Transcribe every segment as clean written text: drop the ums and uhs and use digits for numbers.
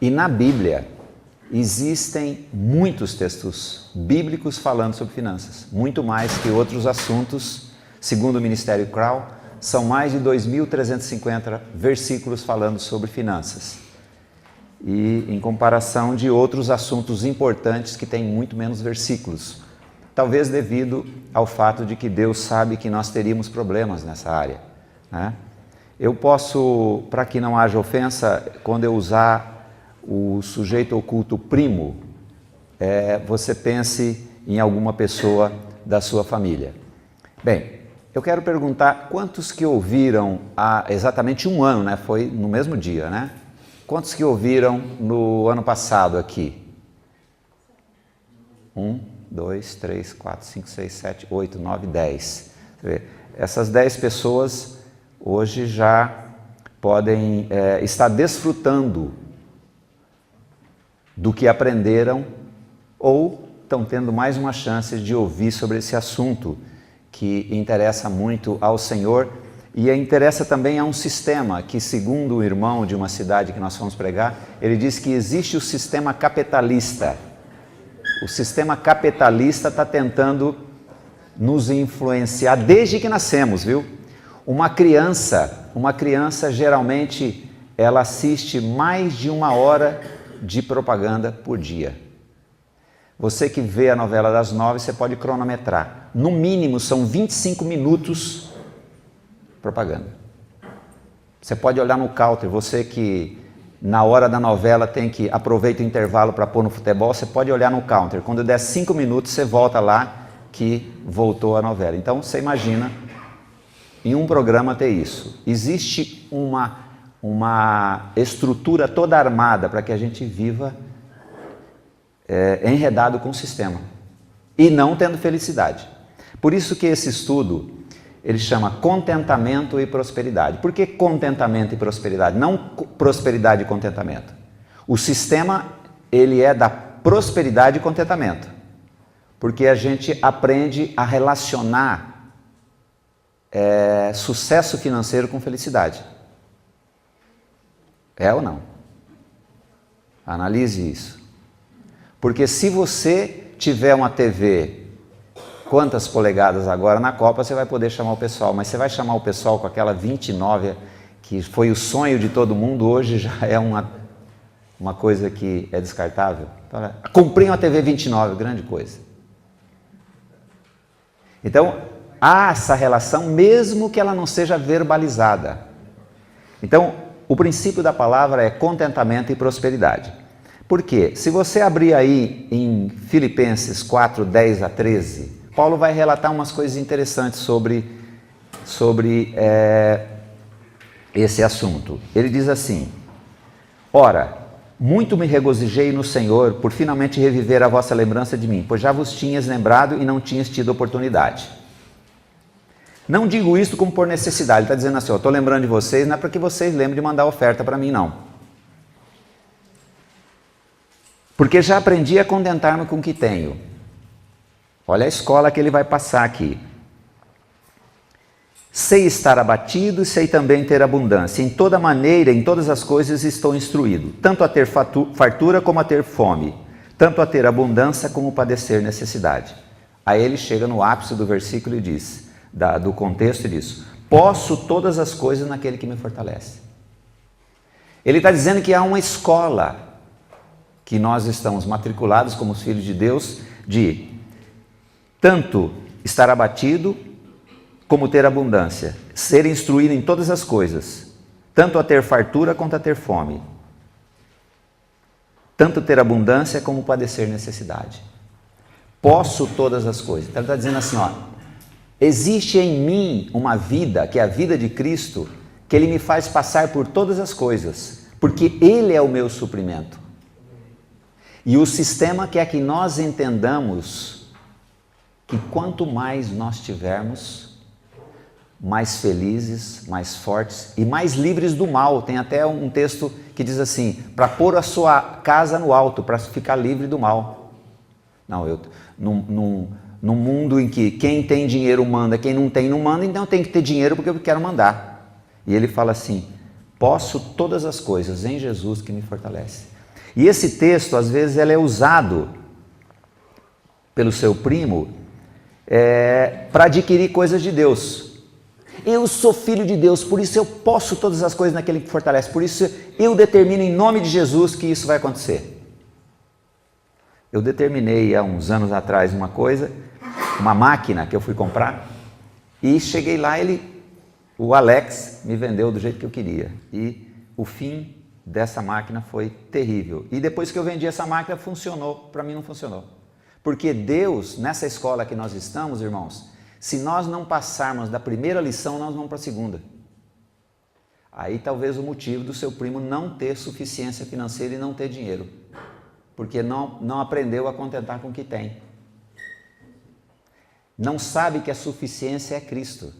E na Bíblia existem muitos textos bíblicos falando sobre finanças, muito mais que outros assuntos. Segundo o Ministério Crown, são mais de 2.350 versículos falando sobre finanças. E em comparação de outros assuntos importantes que têm muito menos versículos. Talvez devido ao fato de que Deus sabe que nós teríamos problemas nessa área, né? Eu posso, para que não haja ofensa, quando eu usar o sujeito oculto primo, você pense em alguma pessoa da sua família. Bem, eu quero perguntar quantos que ouviram há exatamente um ano, né? Foi no mesmo dia, né? Quantos que ouviram no ano passado aqui? 1, 2, 3, 4, 5, 6, 7, 8, 9, 10. Essas 10 pessoas hoje já podem estar desfrutando do que aprenderam ou estão tendo mais uma chance de ouvir sobre esse assunto que interessa muito ao Senhor e interessa também a um sistema que, segundo o irmão de uma cidade que nós fomos pregar, ele diz que existe o sistema capitalista. O sistema capitalista está tentando nos influenciar desde que nascemos, viu? Uma criança geralmente ela assiste mais de 1 hora de propaganda por dia. Você que vê a novela das 9, você pode cronometrar. No mínimo são 25 minutos propaganda. Você pode olhar no counter, você que na hora da novela tem que aproveita o intervalo para pôr no futebol, você pode olhar no counter. Quando der 5 minutos, você volta lá que voltou a novela. Então você imagina em um programa ter isso. Existe uma estrutura toda armada para que a gente viva enredado com o sistema e não tendo felicidade. Por isso que esse estudo ele chama contentamento e prosperidade. Por que contentamento e prosperidade? Não prosperidade e contentamento. O sistema ele é da prosperidade e contentamento, porque a gente aprende a relacionar sucesso financeiro com felicidade. É ou não? Analise isso. Porque se você tiver uma TV, quantas polegadas agora na Copa, você vai poder chamar o pessoal, mas você vai chamar o pessoal com aquela 29, que foi o sonho de todo mundo, hoje já é uma coisa que é descartável. Comprei uma TV 29, grande coisa. Então, há essa relação, mesmo que ela não seja verbalizada. Então, o princípio da palavra é contentamento e prosperidade. Por quê? Se você abrir aí em Filipenses 4, 10 a 13, Paulo vai relatar umas coisas interessantes sobre esse assunto. Ele diz assim: ora, muito me regozijei no Senhor por finalmente reviver a vossa lembrança de mim, pois já vos tinhas lembrado e não tinhas tido oportunidade. Não digo isto como por necessidade, ele está dizendo assim, estou lembrando de vocês, não é para que vocês lembrem de mandar oferta para mim, não. Porque já aprendi a contentar-me com o que tenho. Olha a escola que ele vai passar aqui. Sei estar abatido e sei também ter abundância. Em toda maneira, em todas as coisas estou instruído, tanto a ter fartura como a ter fome, tanto a ter abundância como padecer necessidade. Aí ele chega no ápice do versículo e diz, do contexto e diz, posso todas as coisas naquele que me fortalece. Ele está dizendo que há uma escola que nós estamos matriculados como os filhos de Deus, de tanto estar abatido como ter abundância, ser instruído em todas as coisas, tanto a ter fartura quanto a ter fome, tanto ter abundância como padecer necessidade. Posso todas as coisas. Então ele está dizendo assim, existe em mim uma vida, que é a vida de Cristo, que Ele me faz passar por todas as coisas, porque Ele é o meu suprimento. E o sistema quer que nós entendamos que quanto mais nós tivermos, mais felizes, mais fortes e mais livres do mal. Tem até um texto que diz assim, para pôr a sua casa no alto, para ficar livre do mal. Não, num mundo em que quem tem dinheiro manda, quem não tem não manda, então tem que ter dinheiro porque eu quero mandar. E ele fala assim, posso todas as coisas em Jesus que me fortalece. E esse texto, às vezes, ele é usado pelo seu primo para adquirir coisas de Deus. Eu sou filho de Deus, por isso eu posso todas as coisas naquele que fortalece, por isso eu determino em nome de Jesus que isso vai acontecer. Eu determinei há uns anos atrás uma coisa, uma máquina que eu fui comprar, e cheguei lá, o Alex me vendeu do jeito que eu queria, e o fim dessa máquina foi terrível. E depois que eu vendi essa máquina, funcionou, para mim não funcionou. Porque Deus, nessa escola que nós estamos, irmãos, se nós não passarmos da primeira lição, nós vamos para a segunda. Aí talvez o motivo do seu primo não ter suficiência financeira e não ter dinheiro. Porque não aprendeu a contentar com o que tem. Não sabe que a suficiência é Cristo.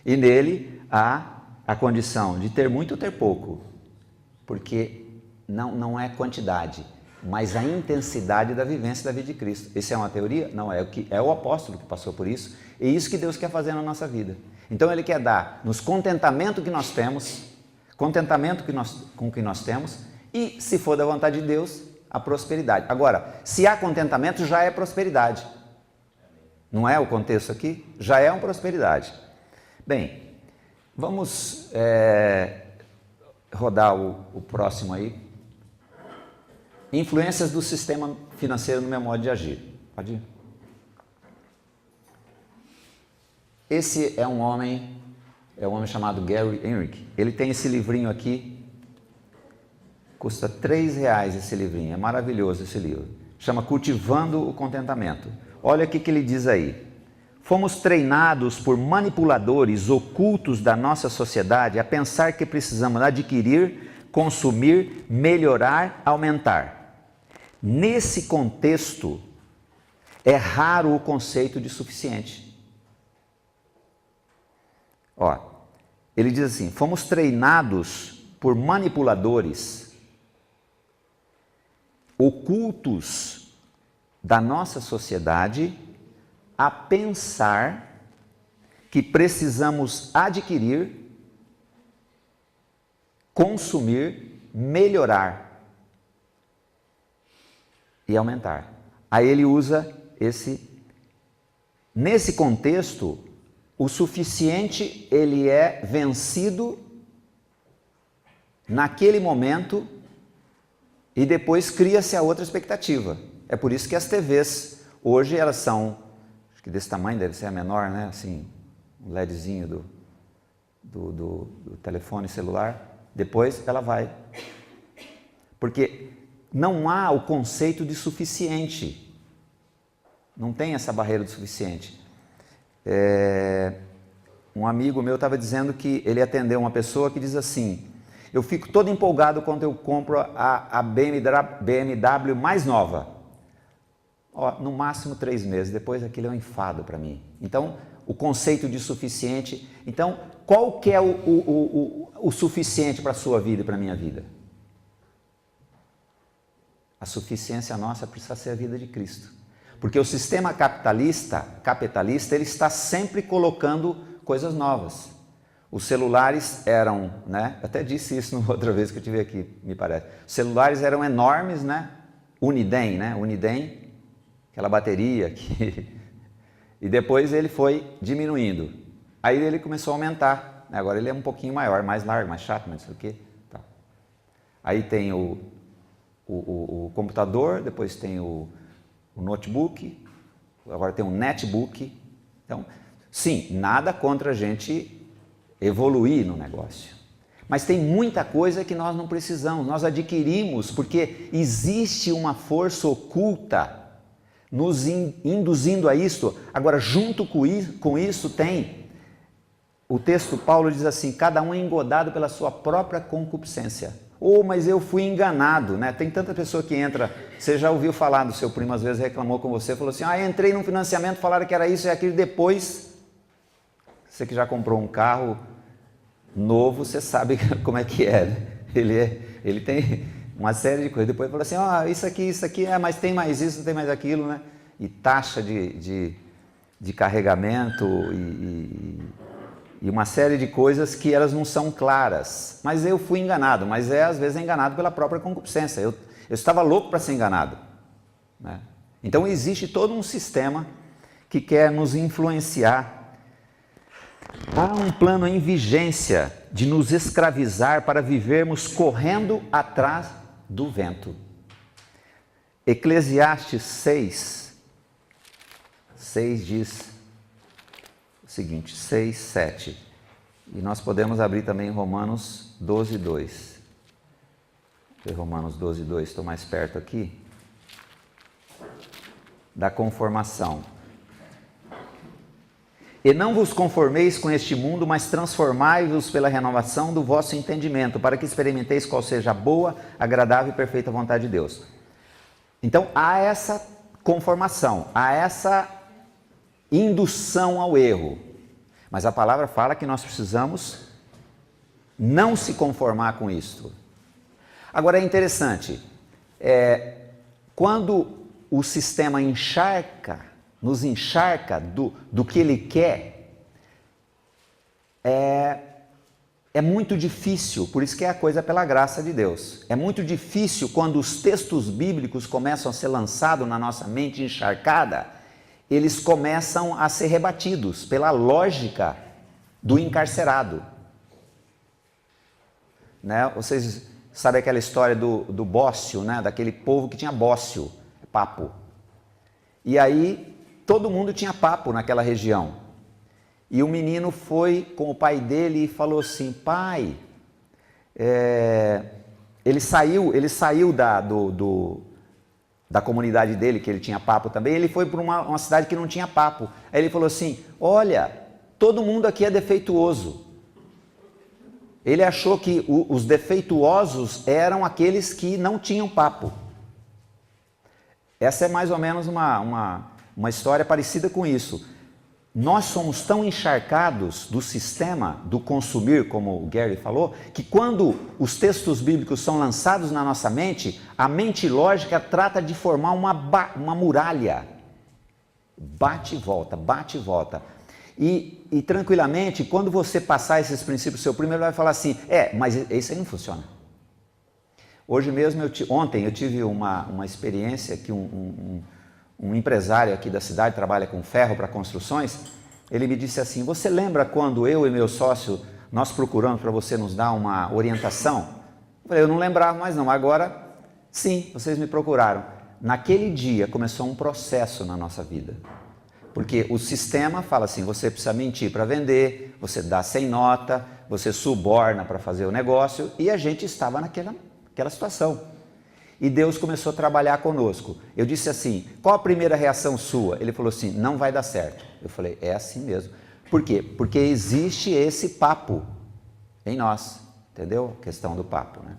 E nele há a condição de ter muito ou ter pouco. Porque não é quantidade, mas a intensidade da vivência da vida de Cristo. Isso é uma teoria? Não, é o apóstolo que passou por isso. É isso que Deus quer fazer na nossa vida. Então Ele quer dar nos contentamento que nós temos, contentamento com o que nós temos, e, se for da vontade de Deus, a prosperidade. Agora, se há contentamento, já é prosperidade. Não é o contexto aqui? Já é uma prosperidade. Bem, vamos rodar o próximo aí. Influências do sistema financeiro no meu modo de agir. Pode ir. Esse é um homem chamado Gary Henrique. Ele tem esse livrinho aqui, custa R$3 esse livrinho, é maravilhoso esse livro. Chama Cultivando o Contentamento. Olha o que ele diz aí. Fomos treinados por manipuladores ocultos da nossa sociedade a pensar que precisamos adquirir, consumir, melhorar, aumentar. Nesse contexto, é raro o conceito de suficiente. Ó, ele diz assim, fomos treinados por manipuladores ocultos da nossa sociedade a pensar que precisamos adquirir, consumir, melhorar e aumentar. Aí ele usa nesse contexto, o suficiente ele é vencido naquele momento e depois cria-se a outra expectativa. É por isso que as TVs hoje elas são, acho que desse tamanho, deve ser a menor, né? Assim, um LEDzinho do telefone celular. Depois ela vai. Porque não há o conceito de suficiente. Não tem essa barreira do suficiente. Um amigo meu estava dizendo que ele atendeu uma pessoa que diz assim, eu fico todo empolgado quando eu compro a BMW mais nova. Ó, no máximo 3 meses, depois aquilo é um enfado para mim. Então, o conceito de suficiente... Então, qual que é o suficiente para a sua vida e para a minha vida? A suficiência nossa precisa ser a vida de Cristo. Porque o sistema capitalista, ele está sempre colocando coisas novas. Os celulares eram, né? Eu até disse isso outra vez que eu tive aqui, me parece. Os celulares eram enormes, né? Uniden, né? Uniden, aquela bateria que... E depois ele foi diminuindo. Aí ele começou a aumentar. Agora ele é um pouquinho maior, mais largo, mais chato, mas não sei o quê. Tá. Aí tem o computador, depois tem o notebook, agora tem um netbook. Então, sim, nada contra a gente evoluir no negócio. Mas tem muita coisa que nós não precisamos, nós adquirimos porque existe uma força oculta nos induzindo a isto. Agora, junto com isso tem, o texto Paulo diz assim, cada um é engodado pela sua própria concupiscência. Mas eu fui enganado, né? Tem tanta pessoa que entra, você já ouviu falar do seu primo, às vezes reclamou com você, falou assim, entrei num financiamento, falaram que era isso e aquilo, depois, você que já comprou um carro novo, você sabe como é que é, né? Ele tem uma série de coisas, depois falou assim, isso aqui, mas tem mais isso, tem mais aquilo, né? E taxa de carregamento e uma série de coisas que elas não são claras. Mas eu fui enganado, mas às vezes é enganado pela própria concupiscência. Eu estava louco para ser enganado, né? Então existe todo um sistema que quer nos influenciar. Há um plano em vigência de nos escravizar para vivermos correndo atrás do vento. Eclesiastes 6 diz o seguinte, 6, 7. E nós podemos abrir também Romanos 12, 2. Romanos 12, 2, estou mais perto aqui. Da conformação. E não vos conformeis com este mundo, mas transformai-vos pela renovação do vosso entendimento, para que experimenteis qual seja a boa, agradável e perfeita vontade de Deus. Então, há essa conformação, há essa indução ao erro. Mas a palavra fala que nós precisamos não se conformar com isto. Agora é interessante, quando o sistema nos encharca do que ele quer, é muito difícil, por isso que é a coisa pela graça de Deus. É muito difícil quando os textos bíblicos começam a ser lançados na nossa mente encharcada, eles começam a ser rebatidos pela lógica do encarcerado. Né? Vocês sabem aquela história do bócio, né? Daquele povo que tinha bócio, papo. E aí todo mundo tinha papo naquela região. E o menino foi com o pai dele e falou assim, pai, ele saiu da comunidade dele, que ele tinha papo também, ele foi para uma cidade que não tinha papo. Aí ele falou assim, olha, todo mundo aqui é defeituoso. Ele achou que os defeituosos eram aqueles que não tinham papo. Essa é mais ou menos uma história parecida com isso. Nós somos tão encharcados do sistema do consumir, como o Gary falou, que quando os textos bíblicos são lançados na nossa mente, a mente lógica trata de formar uma muralha. Bate e volta, bate e volta. E tranquilamente, quando você passar esses princípios seu primo, ele vai falar assim, mas isso aí não funciona. Hoje mesmo, ontem eu tive uma experiência que um empresário aqui da cidade, trabalha com ferro para construções, ele me disse assim, você lembra quando eu e meu sócio, nós procuramos para você nos dar uma orientação? Eu falei, eu não lembrava mais não, agora sim, vocês me procuraram. Naquele dia começou um processo na nossa vida, porque o sistema fala assim, você precisa mentir para vender, você dá sem nota, você suborna para fazer o negócio, e a gente estava naquela situação. E Deus começou a trabalhar conosco. Eu disse assim, qual a primeira reação sua? Ele falou assim, não vai dar certo. Eu falei, é assim mesmo. Por quê? Porque existe esse papo em nós, entendeu? A questão do papo, né?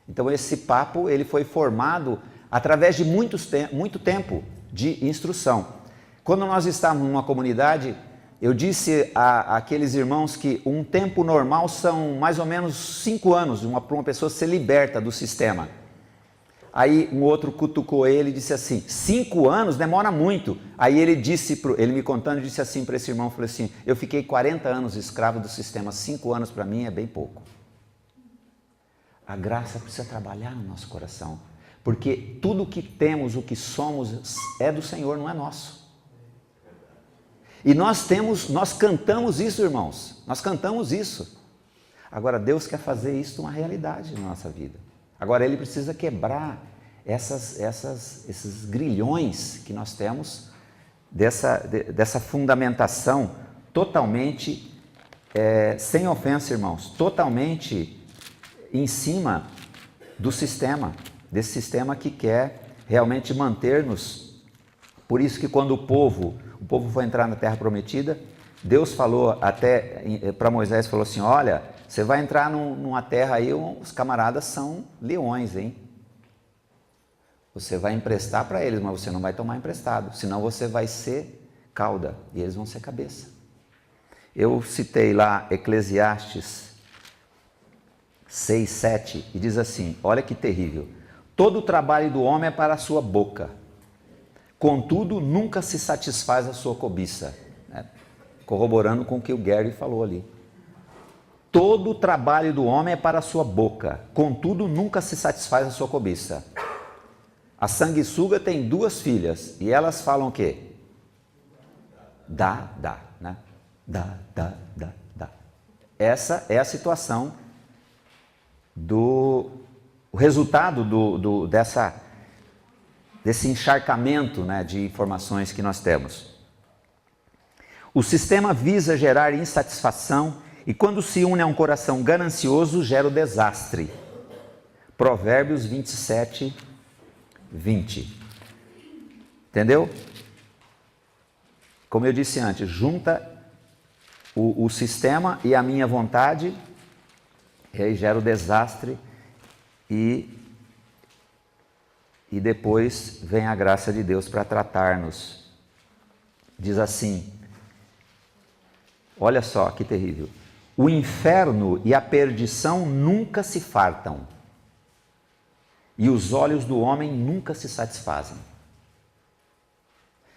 Então esse papo, ele foi formado através de muito tempo de instrução. Quando nós estávamos numa comunidade, eu disse àqueles irmãos que um tempo normal são mais ou menos 5 anos para uma pessoa ser liberta do sistema. Aí um outro cutucou ele e disse assim, 5 anos demora muito. Aí ele me contando, disse assim para esse irmão, falou assim, eu fiquei 40 anos escravo do sistema, 5 anos para mim é bem pouco. A graça precisa trabalhar no nosso coração, porque tudo o que temos, o que somos, é do Senhor, não é nosso. E nós cantamos isso, irmãos, nós cantamos isso. Agora Deus quer fazer isso uma realidade na nossa vida. Agora Ele precisa quebrar esses grilhões que nós temos dessa fundamentação totalmente, sem ofensa, irmãos, totalmente em cima do sistema, desse sistema que quer realmente manter-nos. Por isso que quando o povo foi entrar na Terra Prometida, Deus falou até para Moisés, falou assim, olha, você vai entrar numa terra aí, os camaradas são leões, hein? Você vai emprestar para eles, mas você não vai tomar emprestado, senão você vai ser cauda e eles vão ser cabeça. Eu citei lá Eclesiastes 6, 7 e diz assim, olha que terrível, todo o trabalho do homem é para a sua boca, contudo nunca se satisfaz a sua cobiça, né? Corroborando com o que o Gary falou ali. Todo o trabalho do homem é para a sua boca, contudo nunca se satisfaz a sua cobiça. A sanguessuga tem 2 filhas e elas falam o quê? Dá, né? Dá. Essa é a situação o resultado desse encharcamento, né, de informações que nós temos. O sistema visa gerar insatisfação e quando se une a um coração ganancioso, gera o desastre. Provérbios 27, 20. Entendeu? Como eu disse antes, junta o sistema e a minha vontade, e aí gera o desastre e depois vem a graça de Deus para tratar-nos. Diz assim, olha só que terrível. O inferno e a perdição nunca se fartam, e os olhos do homem nunca se satisfazem.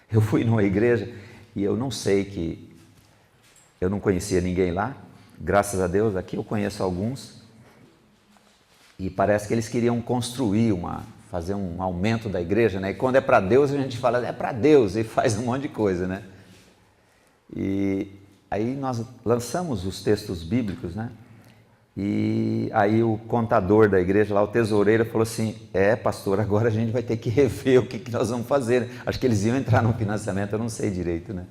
Eu fui numa igreja e eu não sei que... Eu não conhecia ninguém lá, graças a Deus, aqui eu conheço alguns, e parece que eles queriam construir fazer um aumento da igreja, né? E quando é para Deus, a gente fala, é para Deus, e faz um monte de coisa, né? E aí nós lançamos os textos bíblicos, né? E aí o contador da igreja lá, o tesoureiro, falou assim, pastor, agora a gente vai ter que rever o que nós vamos fazer. Acho que eles iam entrar no financiamento, eu não sei direito, né?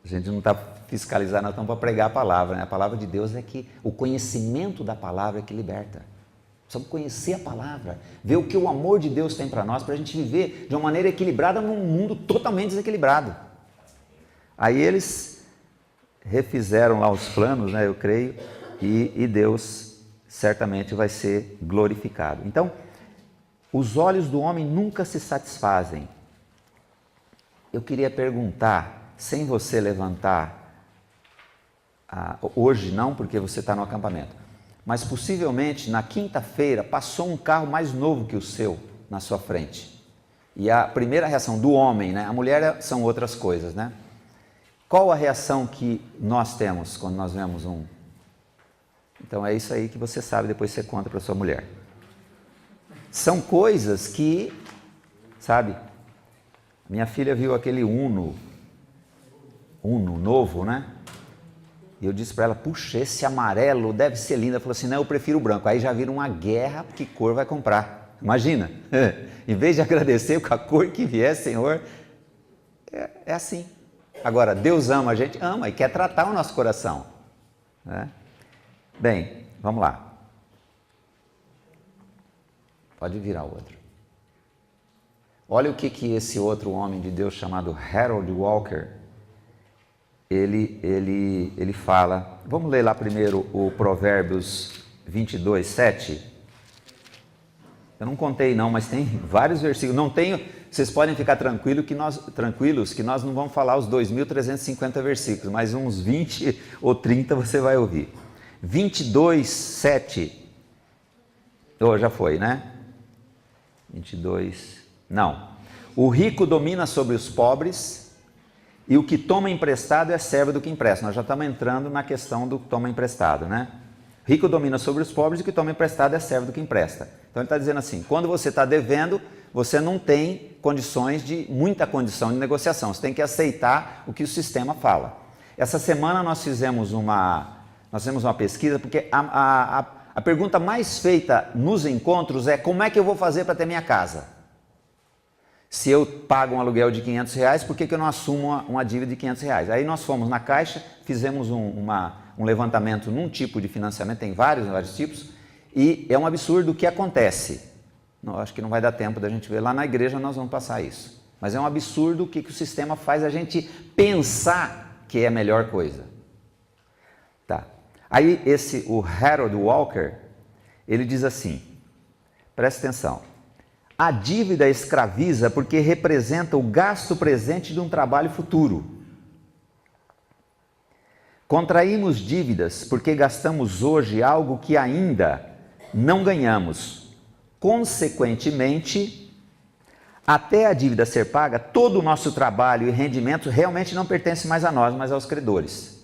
A gente não está fiscalizando, nós estamos para pregar a palavra, né? A palavra de Deus é que o conhecimento da palavra é que liberta. Precisamos conhecer a palavra, ver o que o amor de Deus tem para nós, para a gente viver de uma maneira equilibrada num mundo totalmente desequilibrado. Aí eles refizeram lá os planos, né, eu creio, e Deus certamente vai ser glorificado. Então, os olhos do homem nunca se satisfazem. Eu queria perguntar, sem você levantar, hoje não, porque você está no acampamento, mas possivelmente na quinta-feira passou um carro mais novo que o seu na sua frente. E a primeira reação do homem, né? A mulher são outras coisas, né? Qual a reação que nós temos quando nós vemos um? Então é isso aí que você sabe, depois você conta para sua mulher. São coisas que, sabe, minha filha viu aquele Uno novo, né? E eu disse para ela, puxa, esse amarelo deve ser lindo. Ela falou assim, não, eu prefiro o branco. Aí já vira uma guerra, que cor vai comprar? Imagina, em vez de agradecer com a cor que vier, Senhor, é assim. Agora, Deus ama, a gente ama e quer tratar o nosso coração, né? Bem, vamos lá. Pode virar o outro. Olha o que esse outro homem de Deus chamado Harold Walker, ele fala. Vamos ler lá primeiro o Provérbios 22, 7. Eu não contei não, mas tem vários versículos. Não tenho, vocês podem ficar tranquilos que nós não vamos falar os 2.350 versículos, mas uns 20 ou 30 você vai ouvir. 22, 7. Oh, já foi, né? 22, não. O rico domina sobre os pobres e o que toma emprestado é servo do que empresta. Nós já estamos entrando na questão do que toma emprestado, né? Rico domina sobre os pobres e o que toma emprestado é servo do que empresta. Então ele está dizendo assim, quando você está devendo, você não tem muita condição de negociação. Você tem que aceitar o que o sistema fala. Essa semana nós fizemos uma pesquisa, porque a pergunta mais feita nos encontros é como é que eu vou fazer para ter minha casa? Se eu pago um aluguel de R$500, por que eu não assumo uma dívida de R$500? Aí nós fomos na Caixa, fizemos um levantamento num tipo de financiamento, tem vários tipos, e é um absurdo o que acontece. Não, acho que não vai dar tempo da gente ver, lá na igreja nós vamos passar isso. Mas é um absurdo o que o sistema faz a gente pensar que é a melhor coisa. Tá. Aí o Harold Walker, ele diz assim, presta atenção. A dívida escraviza porque representa o gasto presente de um trabalho futuro. Contraímos dívidas porque gastamos hoje algo que ainda não ganhamos. Consequentemente, até a dívida ser paga, todo o nosso trabalho e rendimento realmente não pertence mais a nós, mas aos credores.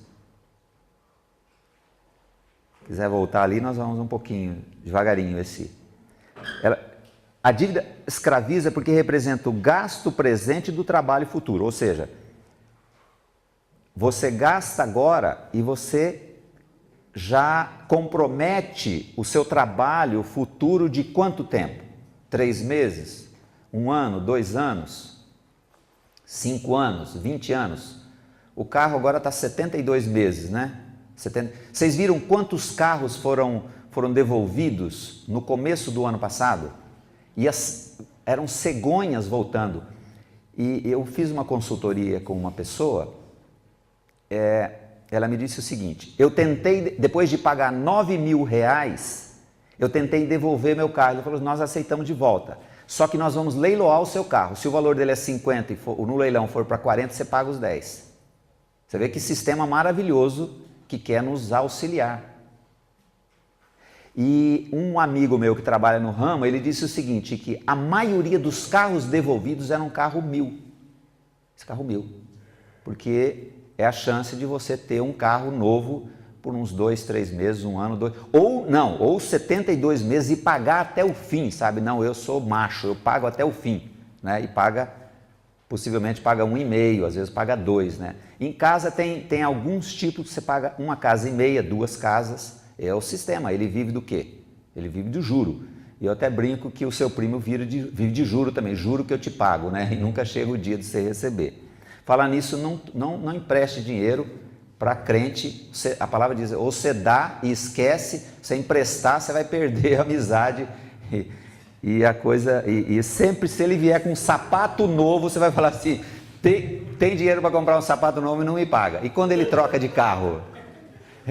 Se quiser voltar ali, nós vamos um pouquinho, devagarinho, A dívida escraviza porque representa o gasto presente do trabalho futuro, ou seja, você gasta agora e você já compromete o seu trabalho futuro de quanto tempo? 3 meses? 1 ano? 2 anos? 5 anos? 20 anos? O carro agora está 72 meses, né? Vocês viram quantos carros foram devolvidos no começo do ano passado? E eram cegonhas voltando. E eu fiz uma consultoria com uma pessoa, ela me disse o seguinte: eu tentei, depois de pagar R$9.000, eu tentei devolver meu carro. Ele falou: nós aceitamos de volta, só que nós vamos leiloar o seu carro. Se o valor dele é 50 e no leilão for para 40, você paga os 10. Você vê que sistema maravilhoso que quer nos auxiliar. E um amigo meu que trabalha no ramo, ele disse o seguinte, que a maioria dos carros devolvidos era um carro 1000. Esse carro 1000. Porque é a chance de você ter um carro novo por uns 2, 3 meses, 1 ano, 2... Ou 72 meses e pagar até o fim, sabe? Não, eu sou macho, eu pago até o fim, né? E possivelmente paga 1,5, às vezes paga 2, né? Em casa tem alguns tipos que você paga 1,5 casa, 2 casas. É o sistema. Ele vive do quê? Ele vive do juro. E eu até brinco que o seu primo vive de juro também. Juro que eu te pago, né? E nunca chega o dia de você receber. Falar nisso, não empreste dinheiro para crente. A palavra diz, ou você dá e esquece, se emprestar, você vai perder a amizade. E a coisa... E sempre, se ele vier com um sapato novo, você vai falar assim, tem dinheiro para comprar um sapato novo e não me paga. E quando ele troca de carro?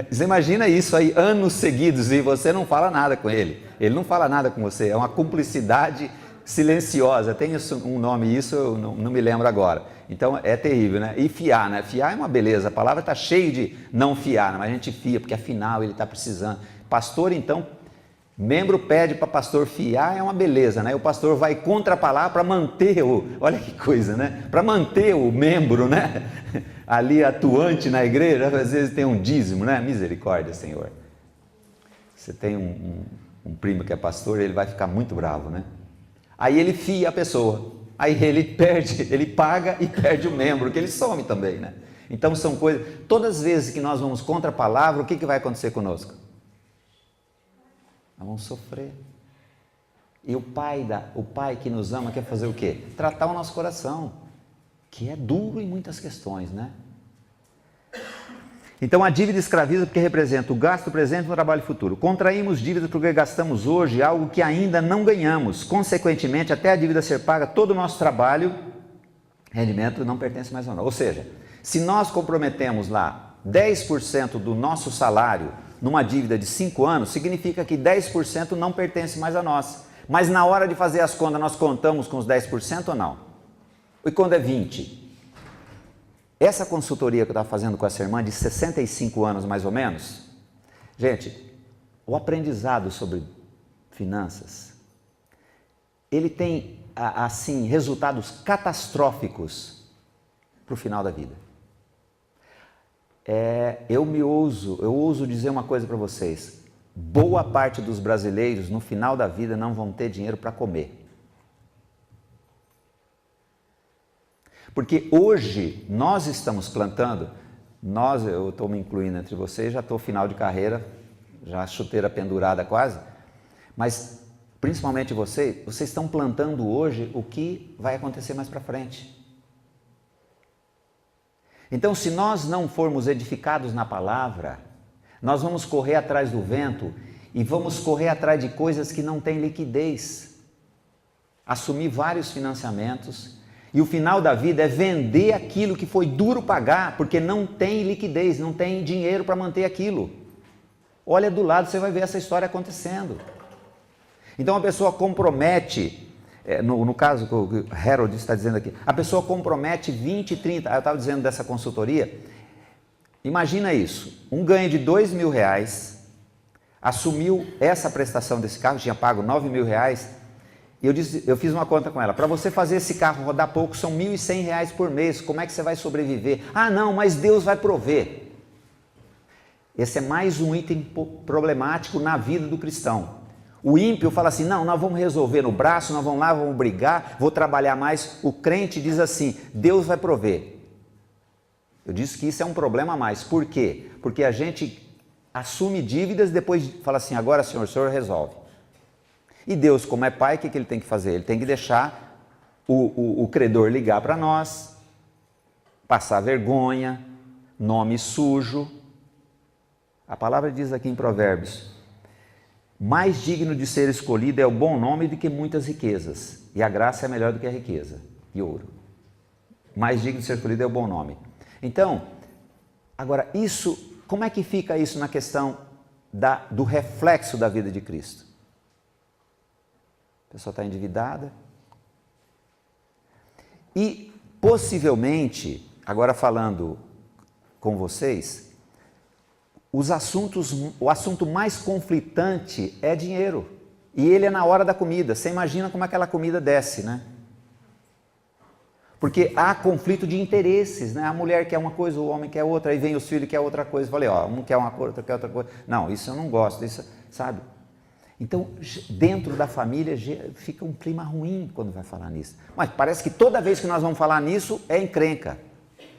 Você imagina isso aí anos seguidos e você não fala nada com ele. Ele não fala nada com você. É uma cumplicidade silenciosa. Tem um nome, isso eu não me lembro agora. Então é terrível, né? E fiar, né? Fiar é uma beleza. A palavra está cheia de não fiar, né? Mas a gente fia porque afinal ele está precisando. Pastor, então, membro pede para pastor fiar, é uma beleza, né? O pastor vai contra a palavra para manter olha que coisa, né? Para manter o membro, né? Ali atuante na igreja, às vezes tem um dízimo, né? Misericórdia, Senhor. Você tem um primo que é pastor, ele vai ficar muito bravo, né? Aí ele fia a pessoa, aí ele perde, ele paga e perde o membro, que ele some também, né? Então são coisas, todas as vezes que nós vamos contra a palavra, o que vai acontecer conosco? Nós vamos sofrer. E o pai que nos ama quer fazer o quê? Tratar o nosso coração, que é duro em muitas questões, né? Então a dívida escraviza porque representa o gasto presente no trabalho futuro. Contraímos dívidas porque gastamos hoje algo que ainda não ganhamos. Consequentemente, até a dívida ser paga, todo o nosso trabalho, rendimento não pertence mais a nós. Ou seja, se nós comprometemos lá 10% do nosso salário numa dívida de 5 anos, significa que 10% não pertence mais a nós. Mas na hora de fazer as contas, nós contamos com os 10% ou não? E quando é 20%? Essa consultoria que eu estava fazendo com essa irmã, de 65 anos mais ou menos, gente, o aprendizado sobre finanças, ele tem, assim, resultados catastróficos para o final da vida. Eu ouso dizer uma coisa para vocês, boa parte dos brasileiros no final da vida não vão ter dinheiro para comer. Porque hoje nós estamos plantando, eu estou me incluindo entre vocês, já estou final de carreira, já chuteira pendurada quase, mas principalmente vocês estão plantando hoje o que vai acontecer mais para frente. Então, se nós não formos edificados na palavra, nós vamos correr atrás do vento e vamos correr atrás de coisas que não têm liquidez. Assumir vários financiamentos e o final da vida é vender aquilo que foi duro pagar, porque não tem liquidez, não tem dinheiro para manter aquilo. Olha do lado, você vai ver essa história acontecendo. Então a pessoa compromete, no caso que o Harold está dizendo aqui, a pessoa compromete 20, 30, eu estava dizendo dessa consultoria, imagina isso, um ganho de R$2.000, assumiu essa prestação desse carro, tinha pago R$9.000, e eu fiz uma conta com ela, para você fazer esse carro rodar pouco, são R$1.100 por mês, como é que você vai sobreviver? Ah não, mas Deus vai prover. Esse é mais um item problemático na vida do cristão. O ímpio fala assim, não, nós vamos resolver no braço, nós vamos lá, vamos brigar, vou trabalhar mais. O crente diz assim, Deus vai prover. Eu disse que isso é um problema a mais. Por quê? Porque a gente assume dívidas, depois fala assim, agora Senhor, o Senhor resolve. E Deus, como é pai, o que ele tem que fazer? Ele tem que deixar o credor ligar para nós, passar vergonha, nome sujo. A palavra diz aqui em Provérbios, mais digno de ser escolhido é o bom nome do que muitas riquezas, e a graça é melhor do que a riqueza e ouro. Mais digno de ser escolhido é o bom nome. Então, agora isso, como é que fica isso na questão do reflexo da vida de Cristo? A pessoa está endividada. E possivelmente, agora falando com vocês, o assunto mais conflitante é dinheiro. E ele é na hora da comida. Você imagina como aquela comida desce, né? Porque há conflito de interesses, né? A mulher quer uma coisa, o homem quer outra, aí vem os filhos que quer outra coisa. Eu falei, ó, um quer uma coisa, outro quer outra coisa. Não, isso eu não gosto, isso, sabe? Então, dentro da família fica um clima ruim quando vai falar nisso. Mas parece que toda vez que nós vamos falar nisso é encrenca.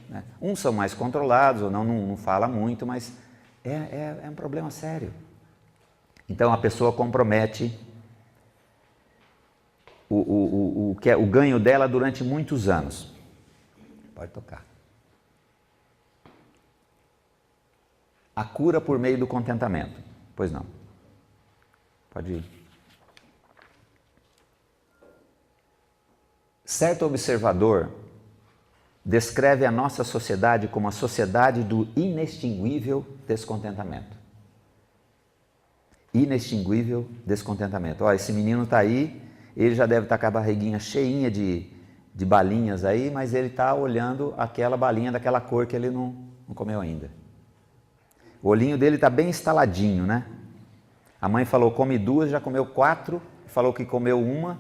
Né? Uns são mais controlados, ou não fala muito, mas é um problema sério. Então a pessoa compromete o ganho dela durante muitos anos. Pode tocar. A cura por meio do contentamento. Pois não. Pode ir. Certo observador descreve a nossa sociedade como a sociedade do inextinguível descontentamento. Inextinguível descontentamento. Ó, esse menino está aí, ele já deve estar com a barriguinha cheinha de balinhas aí, mas ele está olhando aquela balinha daquela cor que ele não comeu ainda. O olhinho dele está bem estaladinho, né? A mãe falou, come 2, já comeu 4, falou que comeu 1,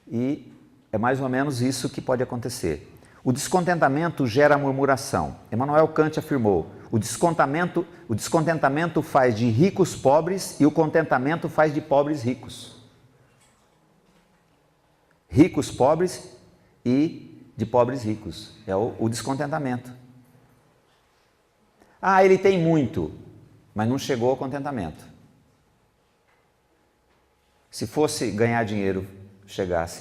e é mais ou menos isso que pode acontecer. O descontentamento gera murmuração. Immanuel Kant afirmou, o descontentamento faz de ricos pobres e o contentamento faz de pobres ricos. Ricos pobres e de pobres ricos. É o descontentamento. Ah, ele tem muito, mas não chegou ao contentamento. Se fosse ganhar dinheiro,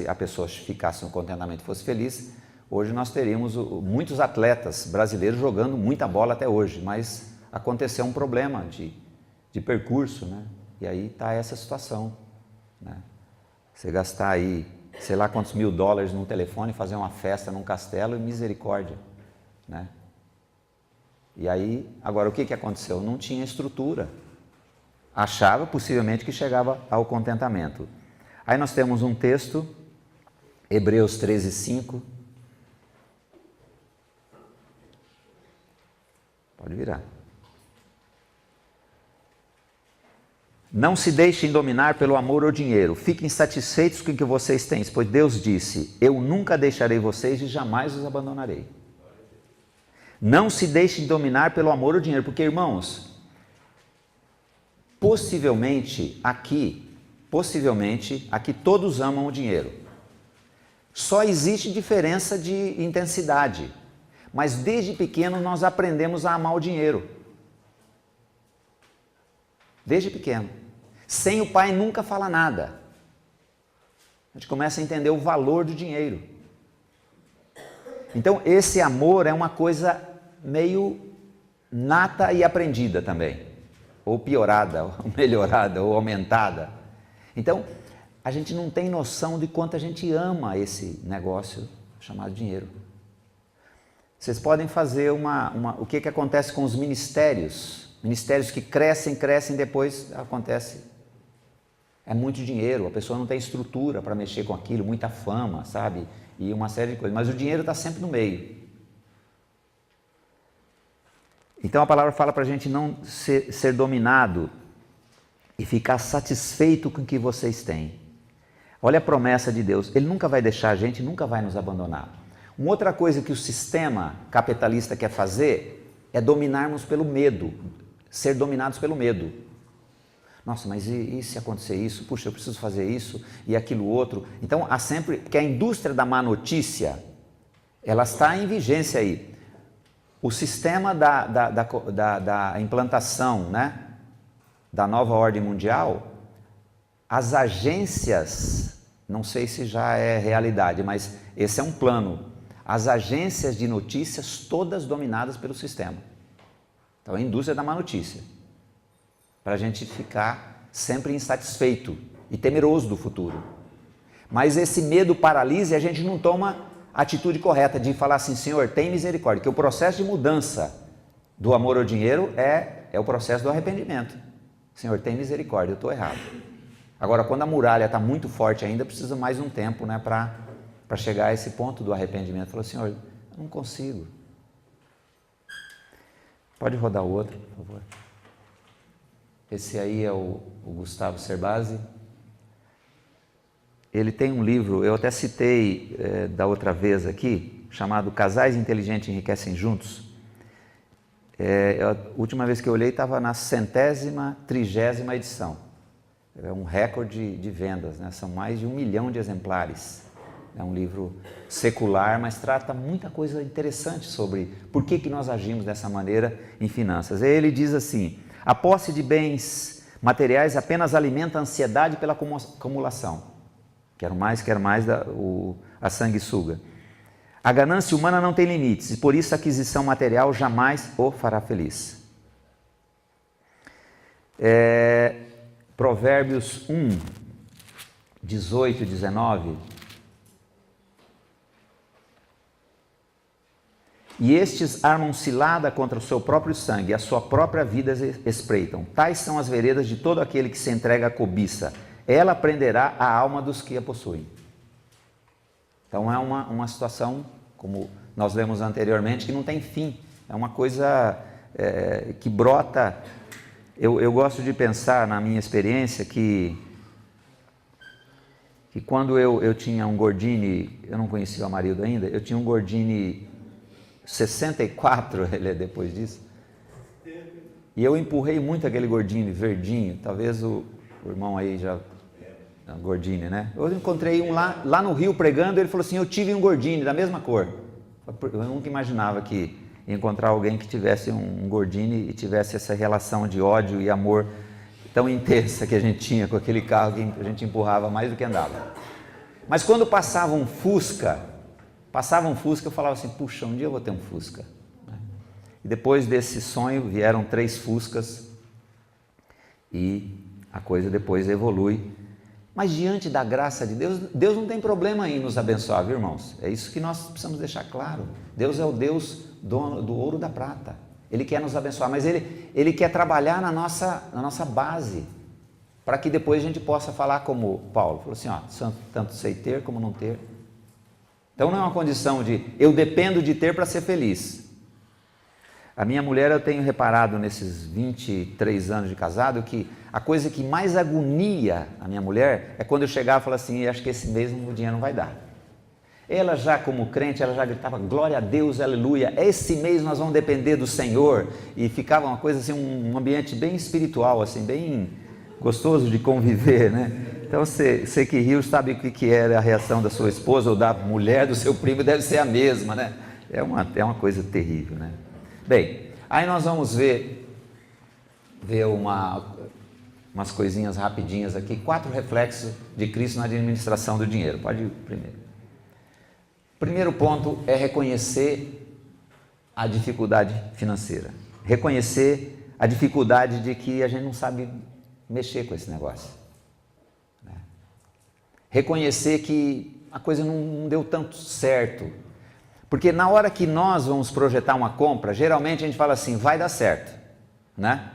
a pessoa ficasse no contentamento e fosse feliz, hoje nós teríamos muitos atletas brasileiros jogando muita bola até hoje, mas aconteceu um problema de percurso, né? E aí está essa situação, né? Você gastar aí, sei lá quantos $1000 num telefone, fazer uma festa num castelo e misericórdia, né? E aí, agora o que aconteceu? Não tinha estrutura. Achava possivelmente que chegava ao contentamento. Aí nós temos um texto, Hebreus 13:5. Pode virar. Não se deixem dominar pelo amor ao dinheiro. Fiquem satisfeitos com o que vocês têm, pois Deus disse, eu nunca deixarei vocês e jamais os abandonarei. Não se deixem dominar pelo amor ao dinheiro, porque, irmãos, possivelmente aqui todos amam o dinheiro. Só existe diferença de intensidade, mas desde pequeno nós aprendemos a amar o dinheiro. Desde pequeno. Sem o pai nunca fala nada. A gente começa a entender o valor do dinheiro. Então esse amor é uma coisa meio nata e aprendida também. Ou piorada, ou melhorada, ou aumentada. Então, a gente não tem noção de quanto a gente ama esse negócio chamado dinheiro. Vocês podem fazer o que acontece com os ministérios. Ministérios que crescem, depois acontece. É muito dinheiro, a pessoa não tem estrutura para mexer com aquilo, muita fama, sabe? E uma série de coisas. Mas o dinheiro está sempre no meio. Então a palavra fala para a gente não ser dominado e ficar satisfeito com o que vocês têm. Olha a promessa de Deus, Ele nunca vai deixar a gente, nunca vai nos abandonar. Uma outra coisa que o sistema capitalista quer fazer é dominarmos pelo medo, ser dominados pelo medo. Nossa, mas e se acontecer isso? Puxa, eu preciso fazer isso e aquilo outro. Então, há sempre que a indústria da má notícia, ela está em vigência aí. O sistema da implantação, né, da nova ordem mundial, as agências, não sei se já é realidade, mas esse é um plano. As agências de notícias todas dominadas pelo sistema. Então, a indústria da má notícia. Para a gente ficar sempre insatisfeito e temeroso do futuro. Mas esse medo paralisa e a gente não toma a atitude correta de falar assim, Senhor, tem misericórdia, que o processo de mudança do amor ao dinheiro é o processo do arrependimento. Senhor, tem misericórdia, eu estou errado. Agora, quando a muralha está muito forte ainda, precisa mais um tempo, né, para chegar a esse ponto do arrependimento. Falou, Senhor, eu não consigo. Pode rodar o outro, por favor. Esse aí é o Gustavo Cerbasi. Ele tem um livro, eu até citei da outra vez aqui, chamado Casais Inteligentes Enriquecem Juntos. A última vez que eu olhei estava na 130ª edição. É um recorde de vendas, né? São mais de 1 milhão de exemplares. É um livro secular, mas trata muita coisa interessante sobre por que nós agimos dessa maneira em finanças. E ele diz assim, a posse de bens materiais apenas alimenta a ansiedade pela acumulação. Quero mais, a sanguessuga. A ganância humana não tem limites e por isso a aquisição material jamais o fará feliz. Provérbios 1, 18 e 19. E estes armam cilada contra o seu próprio sangue, e a sua própria vida espreitam. Tais são as veredas de todo aquele que se entrega à cobiça. Ela prenderá a alma dos que a possuem. Então é uma situação, como nós lemos anteriormente, que não tem fim. É uma coisa que brota. Eu gosto de pensar, na minha experiência, que quando eu tinha um Gordini, eu não conhecia o Amarildo ainda, eu tinha um Gordini 64, ele é depois disso, e eu empurrei muito aquele Gordini verdinho, talvez o irmão aí já, Gordini, né? Eu encontrei um lá no Rio pregando, ele falou assim, eu tive um Gordini da mesma cor. Eu nunca imaginava que ia encontrar alguém que tivesse um Gordini e tivesse essa relação de ódio e amor tão intensa que a gente tinha com aquele carro que a gente empurrava mais do que andava. Mas quando passava um Fusca, eu falava assim, puxa, um dia eu vou ter um Fusca. E depois desse sonho vieram 3 Fuscas e a coisa depois evolui. Mas diante da graça de Deus, Deus não tem problema em nos abençoar, viu, irmãos? É isso que nós precisamos deixar claro. Deus é o Deus dono do ouro e da prata. Ele quer nos abençoar, mas Ele quer trabalhar na nossa base, para que depois a gente possa falar como Paulo. Falou assim, ó, tanto sei ter como não ter. Então não é uma condição de eu dependo de ter para ser feliz. A minha mulher, eu tenho reparado nesses 23 anos de casado que a coisa que mais agonia a minha mulher é quando eu chegava e falava assim, acho que esse mês o dinheiro não vai dar. Ela já como crente, ela já gritava, glória a Deus, aleluia, esse mês nós vamos depender do Senhor. E ficava uma coisa assim, um ambiente bem espiritual, assim, bem gostoso de conviver, né? Então você que riu sabe o que era a reação da sua esposa ou da mulher do seu primo, deve ser a mesma, né? É uma coisa terrível, né? Bem, aí nós vamos ver umas coisinhas rapidinhas aqui, 4 reflexos de Cristo na administração do dinheiro. Pode ir primeiro. Primeiro ponto é reconhecer a dificuldade financeira. Reconhecer a dificuldade de que a gente não sabe mexer com esse negócio. Reconhecer que a coisa não deu tanto certo. Porque na hora que nós vamos projetar uma compra, geralmente a gente fala assim, vai dar certo, né?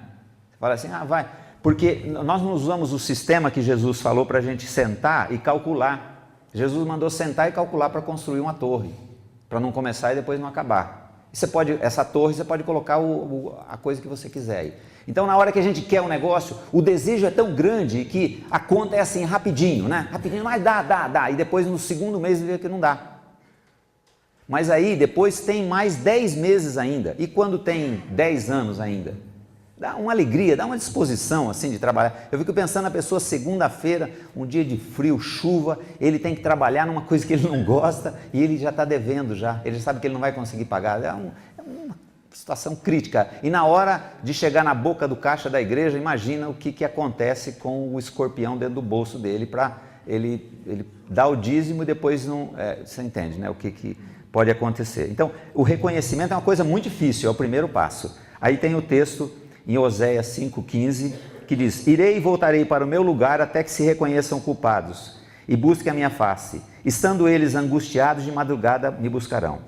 Você fala assim, vai. Porque nós não usamos o sistema que Jesus falou para a gente sentar e calcular. Jesus mandou sentar e calcular para construir uma torre, para não começar e depois não acabar. Essa torre você pode colocar a coisa que você quiser aí. Então, na hora que a gente quer um negócio, o desejo é tão grande que a conta é assim, rapidinho, né? Rapidinho, mas dá. E depois no segundo mês vê que não dá. Mas aí depois tem mais 10 meses ainda. E quando tem 10 anos ainda? Dá uma alegria, dá uma disposição assim de trabalhar. Eu fico pensando na pessoa segunda-feira, um dia de frio, chuva, ele tem que trabalhar numa coisa que ele não gosta e ele já está devendo já. Ele já sabe que ele não vai conseguir pagar. É uma situação crítica. E na hora de chegar na boca do caixa da igreja, imagina o que acontece com o escorpião dentro do bolso dele para ele dar o dízimo e depois não... você entende, né? O que pode acontecer. Então, o reconhecimento é uma coisa muito difícil, é o primeiro passo. Aí tem o texto em Oséias 5,15, que diz: irei e voltarei para o meu lugar até que se reconheçam culpados e busquem a minha face. Estando eles angustiados, de madrugada me buscarão.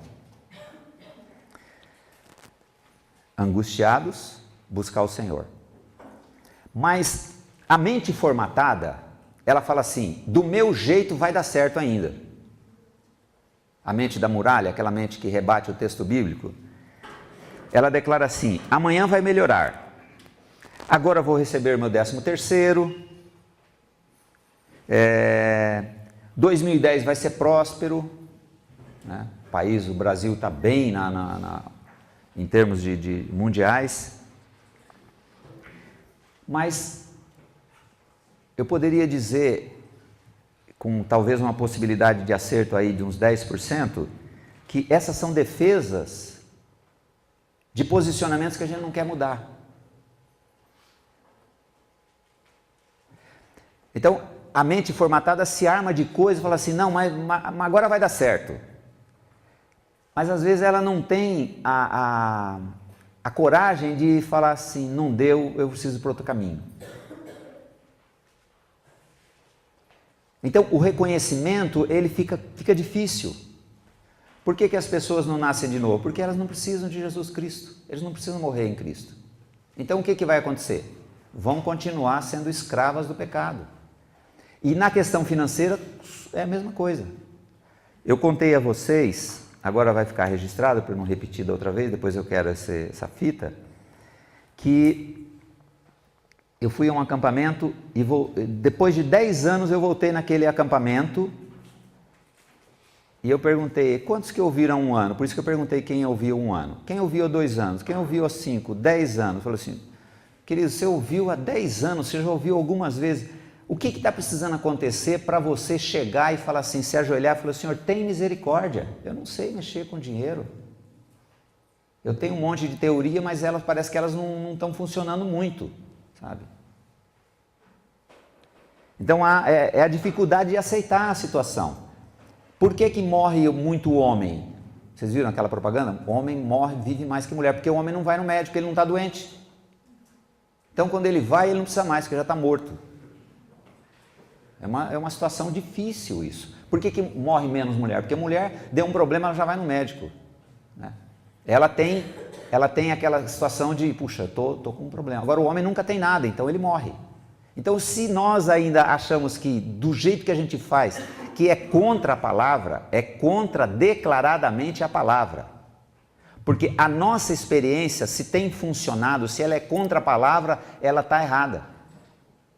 Angustiados, buscar o Senhor. Mas a mente formatada, ela fala assim: do meu jeito vai dar certo ainda. A mente da muralha, aquela mente que rebate o texto bíblico, ela declara assim: amanhã vai melhorar. Agora vou receber meu 13º. 2010 vai ser próspero. Né? O Brasil está bem em termos de mundiais. Mas eu poderia dizer, com talvez uma possibilidade de acerto aí de uns 10%, que essas são defesas de posicionamentos que a gente não quer mudar. Então, a mente formatada se arma de coisas e fala assim: não, mas agora vai dar certo. Mas às vezes ela não tem a coragem de falar assim: não deu, eu preciso ir para outro caminho. Então, o reconhecimento, ele fica difícil. Por que as pessoas não nascem de novo? Porque elas não precisam de Jesus Cristo. Eles não precisam morrer em Cristo. Então, o que vai acontecer? Vão continuar sendo escravas do pecado. E na questão financeira, é a mesma coisa. Eu contei a vocês, agora vai ficar registrado para não repetir da outra vez, depois eu quero essa fita, que eu fui a um acampamento e depois de 10 anos eu voltei naquele acampamento e eu perguntei: quantos que ouviram um ano? Por isso que eu perguntei quem ouviu um ano. Quem ouviu há 2 anos? Quem ouviu há 5, 10 anos? Falou assim: querido, você ouviu há 10 anos, você já ouviu algumas vezes. O que está precisando acontecer para você chegar e falar assim, se ajoelhar e falar: Senhor, tem misericórdia, eu não sei mexer com dinheiro. Eu tenho um monte de teoria, mas parece que elas não estão funcionando muito, sabe? Então é a dificuldade de aceitar a situação. Por que morre muito homem? Vocês viram aquela propaganda? O homem morre, vive mais que mulher, porque o homem não vai no médico, ele não está doente. Então quando ele vai, ele não precisa mais, porque já está morto. É uma situação difícil isso. Por que morre menos mulher? Porque a mulher deu um problema, ela já vai no médico. Né? Ela tem aquela situação de, puxa, tô com um problema. Agora o homem nunca tem nada, então ele morre. Então se nós ainda achamos que do jeito que a gente faz, que é contra a palavra, é contra declaradamente a palavra. Porque a nossa experiência, se tem funcionado, se ela é contra a palavra, ela está errada.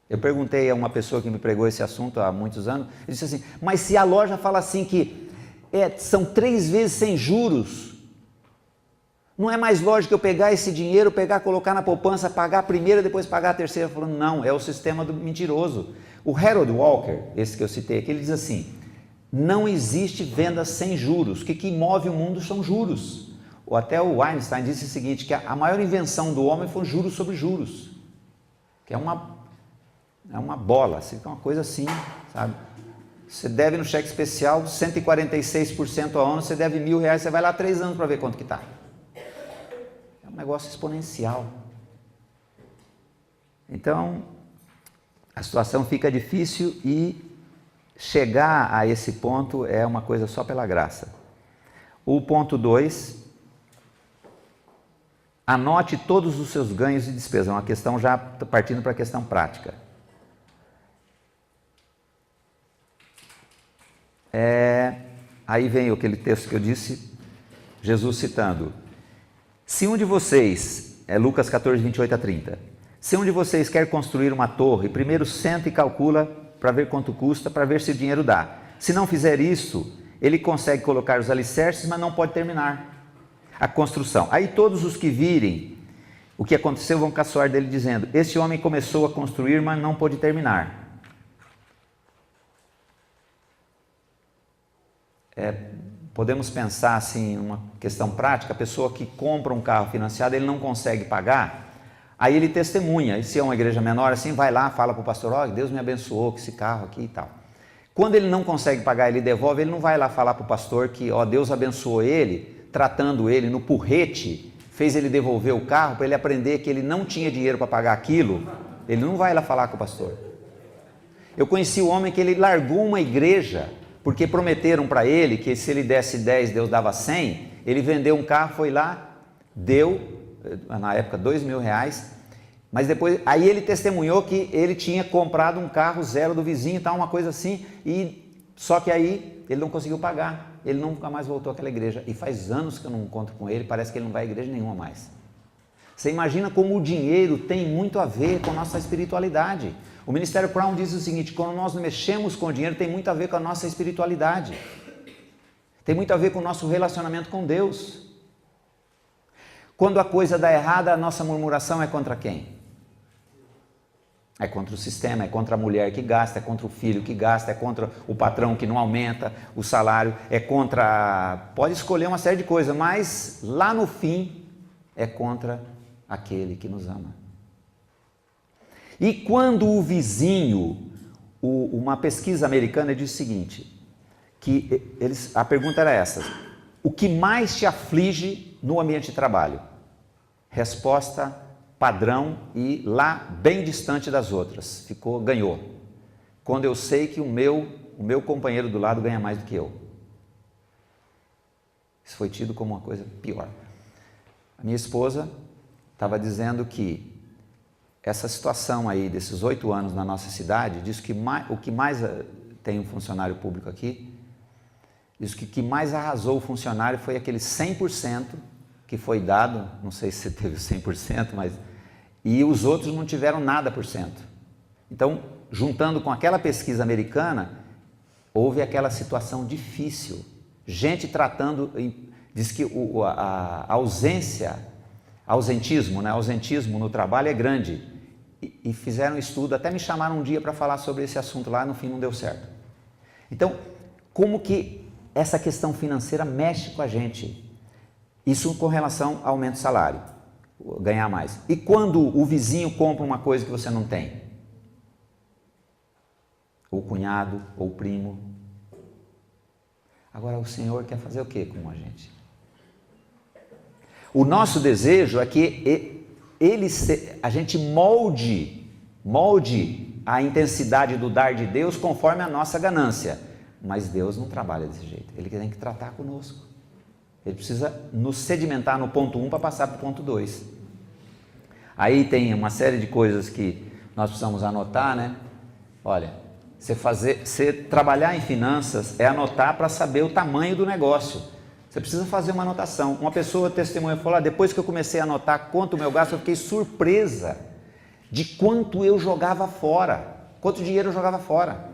Eu perguntei a uma pessoa que me pregou esse assunto há muitos anos, ele disse assim: mas se a loja fala assim que são 3 vezes sem juros, não é mais lógico eu pegar esse dinheiro, colocar na poupança, pagar a primeira e depois pagar a terceira? Falando: não, é o sistema do mentiroso. O Harold Walker, esse que eu citei aqui, ele diz assim: não existe venda sem juros, o que move o mundo são juros. Ou até o Einstein disse o seguinte, que a maior invenção do homem foi juros sobre juros, que é uma bola, assim, uma coisa assim, sabe? Você deve no cheque especial 146% ao ano, você deve R$1.000, você vai lá 3 anos para ver quanto que está. É um negócio exponencial. Então, a situação fica difícil e chegar a esse ponto é uma coisa só pela graça. O ponto 2, anote todos os seus ganhos e despesas. É uma questão já partindo para a questão prática. Aí vem aquele texto que eu disse, Jesus citando: se um de vocês, Lucas 14, 28 a 30, se um de vocês quer construir uma torre, primeiro senta e calcula para ver quanto custa, para ver se o dinheiro dá. Se não fizer isso, ele consegue colocar os alicerces, mas não pode terminar a construção. Aí todos os que virem O que aconteceu, vão caçoar dele dizendo: esse homem começou a construir, mas não pôde terminar. Podemos pensar assim, uma questão prática: a pessoa que compra um carro financiado, ele não consegue pagar, aí ele testemunha. E se é uma igreja menor assim, vai lá, fala para o pastor: ó, Deus me abençoou com esse carro aqui e tal. Quando ele não consegue pagar, ele devolve, ele não vai lá falar para o pastor que, ó, Deus abençoou ele, tratando ele no porrete, fez ele devolver o carro para ele aprender que ele não tinha dinheiro para pagar aquilo. Ele não vai lá falar com o pastor. Eu conheci um homem que ele largou uma igreja porque prometeram para ele que se ele desse 10, Deus dava 100. Ele vendeu um carro, foi lá, deu, na época, R$2.000, mas depois, aí ele testemunhou que ele tinha comprado um carro zero do vizinho, tal, uma coisa assim, e só que aí ele não conseguiu pagar, ele nunca mais voltou àquela igreja, e faz anos que eu não encontro com ele, parece que ele não vai à igreja nenhuma mais. Você imagina como o dinheiro tem muito a ver com a nossa espiritualidade. O Ministério Crown diz o seguinte: quando nós mexemos com o dinheiro, tem muito a ver com a nossa espiritualidade. Tem muito a ver com o nosso relacionamento com Deus. Quando a coisa dá errada, a nossa murmuração é contra quem? É contra o sistema, é contra a mulher que gasta, é contra o filho que gasta, é contra o patrão que não aumenta o salário, é contra... Pode escolher uma série de coisas, mas lá no fim é contra aquele que nos ama. E quando o vizinho, uma pesquisa americana diz o seguinte, que a pergunta era essa: o que mais te aflige no ambiente de trabalho? Resposta padrão e lá bem distante das outras, ganhou. Quando eu sei que o meu companheiro do lado ganha mais do que eu. Isso foi tido como uma coisa pior. A minha esposa estava dizendo que essa situação aí desses 8 anos na nossa cidade, diz que o que mais tem um funcionário público aqui, diz que o que mais arrasou o funcionário foi aquele 100% que foi dado, não sei se teve 100%, mas... E os outros não tiveram nada por cento. Então, juntando com aquela pesquisa americana, houve aquela situação difícil. Gente tratando... Diz que a ausentismo no trabalho é grande. E fizeram um estudo, até me chamaram um dia para falar sobre esse assunto lá, no fim não deu certo. Então, como que essa questão financeira mexe com a gente? Isso com relação ao aumento do salário, ganhar mais. E quando o vizinho compra uma coisa que você não tem? Ou o cunhado, ou o primo. Agora o Senhor quer fazer o que com a gente? O nosso desejo é que a gente molde a intensidade do dar de Deus conforme a nossa ganância. Mas Deus não trabalha desse jeito. Ele tem que tratar conosco. Ele precisa nos sedimentar no ponto 1 para passar para o ponto 2. Aí tem uma série de coisas que nós precisamos anotar, né? Olha, você trabalhar em finanças é anotar para saber o tamanho do negócio. Você precisa fazer uma anotação. Uma pessoa testemunha falou: depois que eu comecei a anotar quanto o meu gasto, eu fiquei surpresa de quanto eu jogava fora, quanto dinheiro eu jogava fora.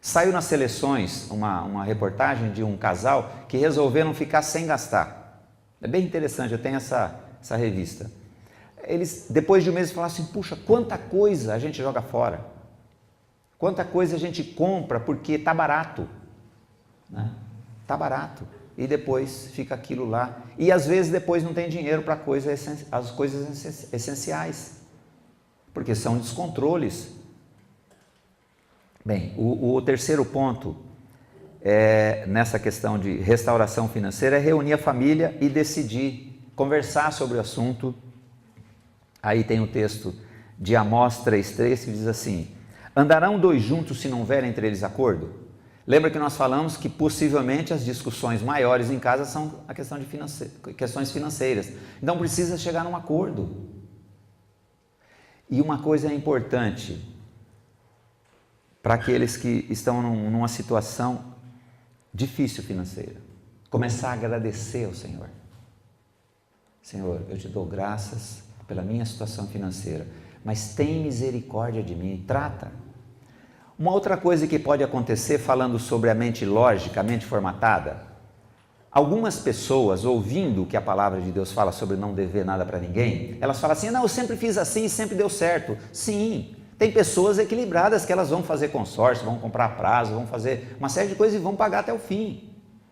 Saiu nas seleções uma reportagem de um casal que resolveram ficar sem gastar. É bem interessante, eu tenho essa revista. Eles, depois de um mês, falaram assim: puxa, quanta coisa a gente joga fora. Quanta coisa a gente compra porque está barato. Né? Está barato. E depois fica aquilo lá. E às vezes depois não tem dinheiro para as coisas essenciais. Porque são descontroles. Bem, o terceiro ponto nessa questão de restauração financeira é reunir a família e decidir, conversar sobre o assunto. Aí tem o texto de Amós 3,3 que diz assim: andarão 2 juntos se não houver entre eles acordo? Lembra que nós falamos que possivelmente as discussões maiores em casa são a questão de questões financeiras. Então precisa chegar num acordo. E uma coisa é importante para aqueles que estão numa situação difícil financeira: começar a agradecer ao Senhor. Senhor, eu te dou graças pela minha situação financeira, mas tem misericórdia de mim, trata. Uma outra coisa que pode acontecer, falando sobre a mente lógica, a mente formatada, Algumas pessoas, ouvindo que a palavra de Deus fala sobre não dever nada para ninguém, elas falam assim, não, eu sempre fiz assim e sempre deu certo. Sim, tem pessoas equilibradas que elas vão fazer consórcio, vão comprar prazo, vão fazer uma série de coisas e vão pagar até o fim.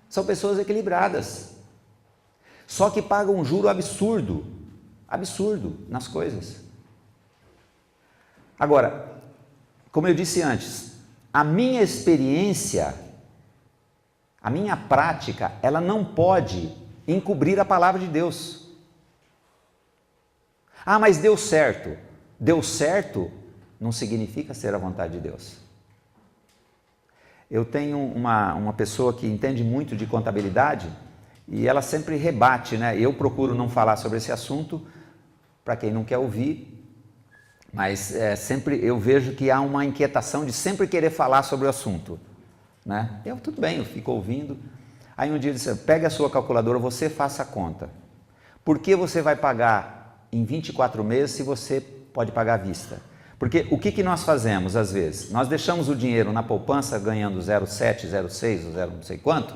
São pessoas equilibradas. Só que pagam um juro absurdo nas coisas. Agora, como eu disse antes, a minha experiência, a minha prática, ela não pode encobrir a palavra de Deus. Ah, mas deu certo. Deu certo não significa ser a vontade de Deus. Eu tenho uma pessoa que entende muito de contabilidade e ela sempre rebate, né? Eu procuro não falar sobre esse assunto para quem não quer ouvir, mas sempre eu vejo que há uma inquietação de sempre querer falar sobre o assunto, né? Tudo bem, eu fico ouvindo. Aí um dia ele disse, pegue a sua calculadora, você faça a conta. Por que você vai pagar em 24 meses se você pode pagar à vista? Porque o que nós fazemos às vezes? Nós deixamos o dinheiro na poupança ganhando 0,7, 0,6 ou 0 não sei quanto,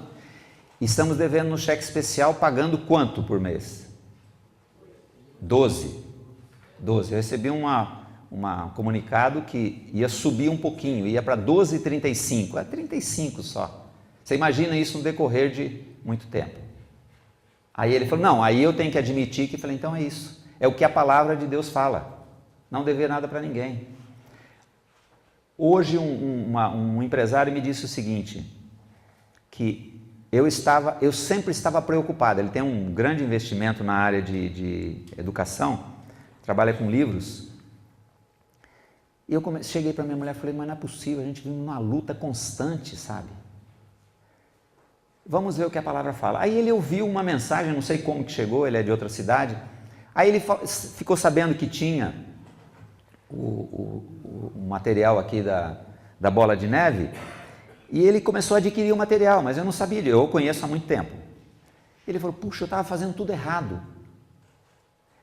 e estamos devendo no cheque especial pagando quanto por mês? 12. Eu recebi um comunicado que ia subir um pouquinho, ia para 12,35, 35 só. Você imagina isso no decorrer de muito tempo. Aí ele falou, não, aí eu tenho que admitir que, falei, então é isso, é o que a palavra de Deus fala, não dever nada para ninguém. Hoje um empresário me disse o seguinte, que eu sempre estava preocupado, ele tem um grande investimento na área de educação, trabalha com livros, e eu cheguei para minha mulher e falei, mas não é possível, a gente vive numa luta constante, sabe? Vamos ver o que a palavra fala. Aí ele ouviu uma mensagem, não sei como que chegou, ele é de outra cidade, aí ele ficou sabendo que tinha o material aqui da bola de neve, e ele começou a adquirir o material, mas eu não sabia, eu o conheço há muito tempo. Ele falou, puxa, eu estava fazendo tudo errado.